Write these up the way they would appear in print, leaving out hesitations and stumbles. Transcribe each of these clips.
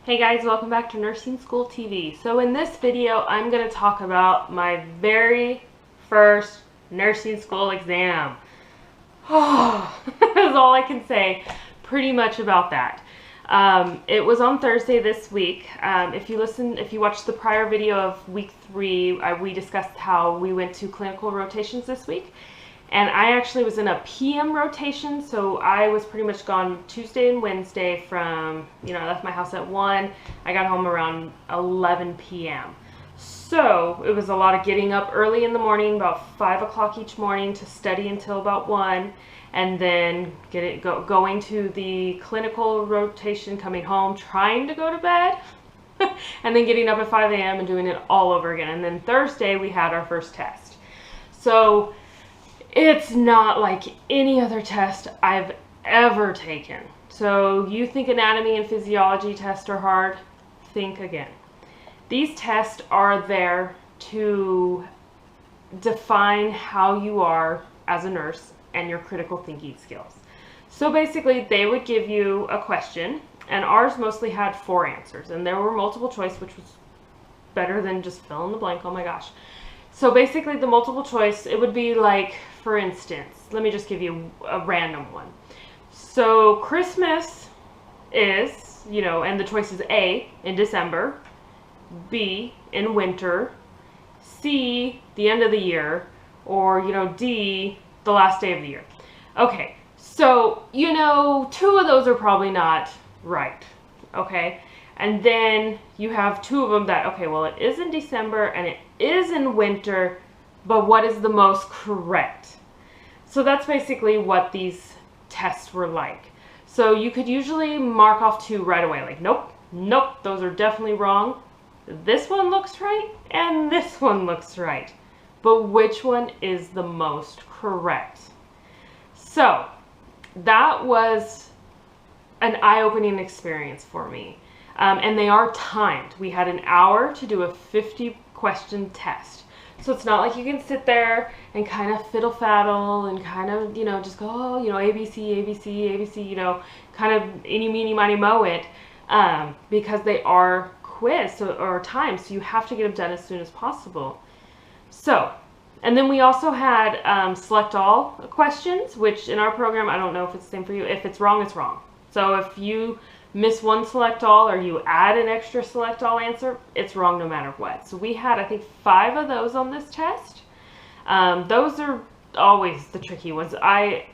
Hey guys, welcome back to Nursing School TV. So in this video, I'm going to talk about my very first nursing school exam. That's all I can say pretty much about that. It was on Thursday this week. If you watched the prior video of week 3, we discussed how we went to clinical rotations this week. And I actually was in a PM rotation, so I was pretty much gone Tuesday and Wednesday from, I left my house at 1. I got home around 11 p.m. So it was a lot of getting up early in the morning, about 5 o'clock each morning to study until about 1, and then going to the clinical rotation, coming home, trying to go to bed, and then getting up at 5 a.m. and doing it all over again. And then Thursday we had our first test. So it's not like any other test I've ever taken. So you think anatomy and physiology tests are hard? Think again. These tests are there to define how you are as a nurse and your critical thinking skills. So basically they would give you a question, and ours mostly had 4 answers, and there were multiple choice, which was better than just fill in the blank. Oh my gosh. So basically the multiple choice, it would be like, for instance, let me just give you a random one. So Christmas is, and the choice is A, in December, B, in winter, C, the end of the year, or, D, the last day of the year. Okay, so, 2 of those are probably not right, okay? And then you have 2 of them that, okay, well, it is in December and it is in winter, but what is the most correct? So that's basically what these tests were like. So you could usually mark off 2 right away, like, nope, those are definitely wrong. This one looks right and this one looks right. But which one is the most correct? So that was an eye-opening experience for me. And they are timed. We had an hour to do a 50-question test. So it's not like you can sit there and kind of fiddle-faddle and kind of, just go, ABC, ABC, ABC, kind of eeny, meeny, miny, moe it, because they are quiz or timed, so you have to get them done as soon as possible. So, and then we also had select all questions, which in our program, I don't know if it's the same for you. If it's wrong, it's wrong. So if you miss one select all or you add an extra select all answer, it's wrong no matter what. So we had, I think, 5 of those on this test. Those are always the tricky ones. I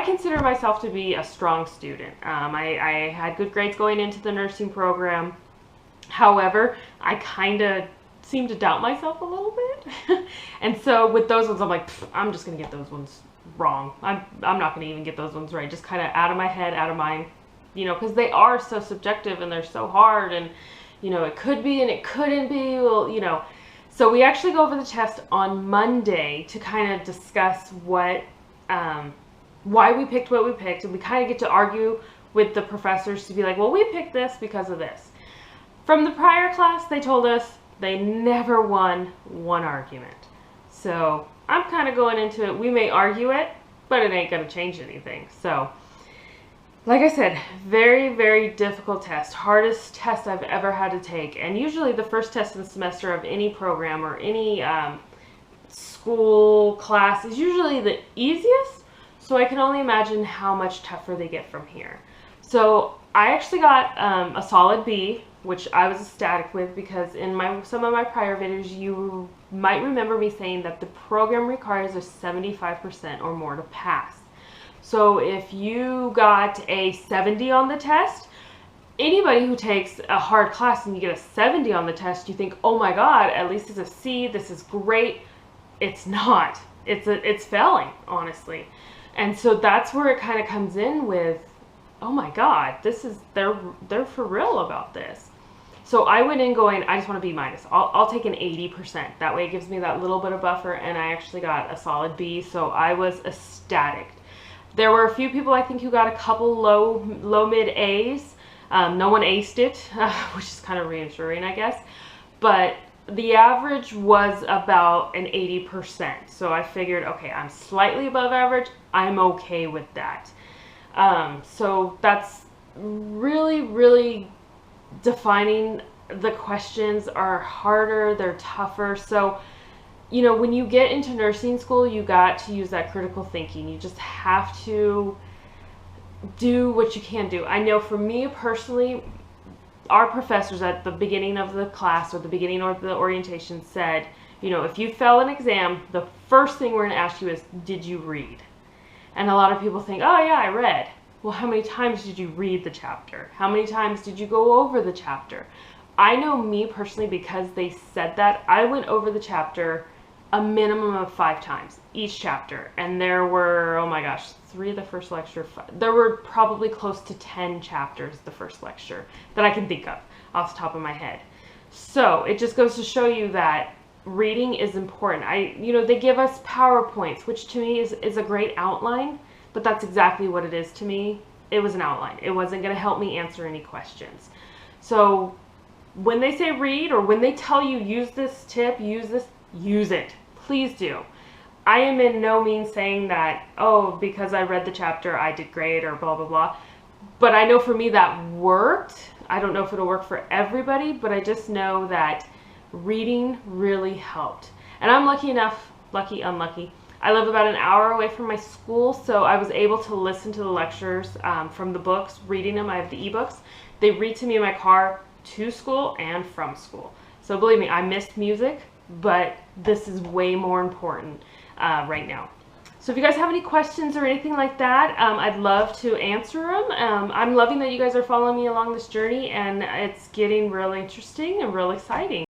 consider myself to be a strong student. I had good grades going into the nursing program. However, I kind of seem to doubt myself a little bit. And so with those ones, I'm like, I'm just going to get those ones wrong. I'm not going to even get those ones right. Just kind of out of my head, out of mind. Because they are so subjective and they're so hard, and, it could be and it couldn't be, well, So we actually go over the test on Monday to kind of discuss why we picked what we picked, and we kind of get to argue with the professors to be like, well, we picked this because of this. From the prior class, they told us they never won one argument. So I'm kind of going into it. We may argue it, but it ain't going to change anything. So like I said, very, very difficult test. Hardest test I've ever had to take. And usually the first test of the semester of any program or any school class is usually the easiest. So I can only imagine how much tougher they get from here. So I actually got a solid B, which I was ecstatic with, because in some of my prior videos, you might remember me saying that the program requires a 75% or more to pass. So if you got a 70 on the test, anybody who takes a hard class and you get a 70 on the test, you think, oh my God, at least it's a C, this is great. It's not. It's failing, honestly. And so that's where it kind of comes in with, oh my God, they're for real about this. So I went in going, I just want to be minus. I'll take an 80%. That way it gives me that little bit of buffer, and I actually got a solid B, so I was ecstatic. There were a few people, I think, who got a couple low mid A's. No one aced it, which is kind of reassuring, I guess. But the average was about an 80%. So I figured, okay, I'm slightly above average. I'm okay with that. So that's really, really defining the questions are harder, they're tougher. So, you know, when you get into nursing school, you got to use that critical thinking. You just have to do what you can do. I know for me personally, our professors at the beginning of the class or the beginning of the orientation said, you know, if you fail an exam, the first thing we're going to ask you is, did you read? And a lot of people think, oh yeah, I read. Well, how many times did you read the chapter? How many times did you go over the chapter? I know me personally, because they said that, I went over the chapter a minimum of 5 times, each chapter. And there were, oh my gosh, 3 of the first lecture. There were probably close to 10 chapters the first lecture that I can think of off the top of my head. So it just goes to show you that reading is important. You know, they give us PowerPoints, which to me is a great outline, but that's exactly what it is to me. It was an outline. It wasn't going to help me answer any questions. So when they say read, or when they tell you use this tip, use it. Please do. I am in no means saying that, oh, because I read the chapter, I did great, or blah, blah, blah. But I know for me that worked. I don't know if it'll work for everybody, but I just know that reading really helped. And I'm lucky enough, lucky, unlucky, I live about an hour away from my school, so I was able to listen to the lectures from the books, reading them. I have the ebooks. They read to me in my car to school and from school. So believe me, I missed music, but this is way more important right now. So if you guys have any questions or anything like that, I'd love to answer them. I'm loving that you guys are following me along this journey, and it's getting really interesting and real exciting.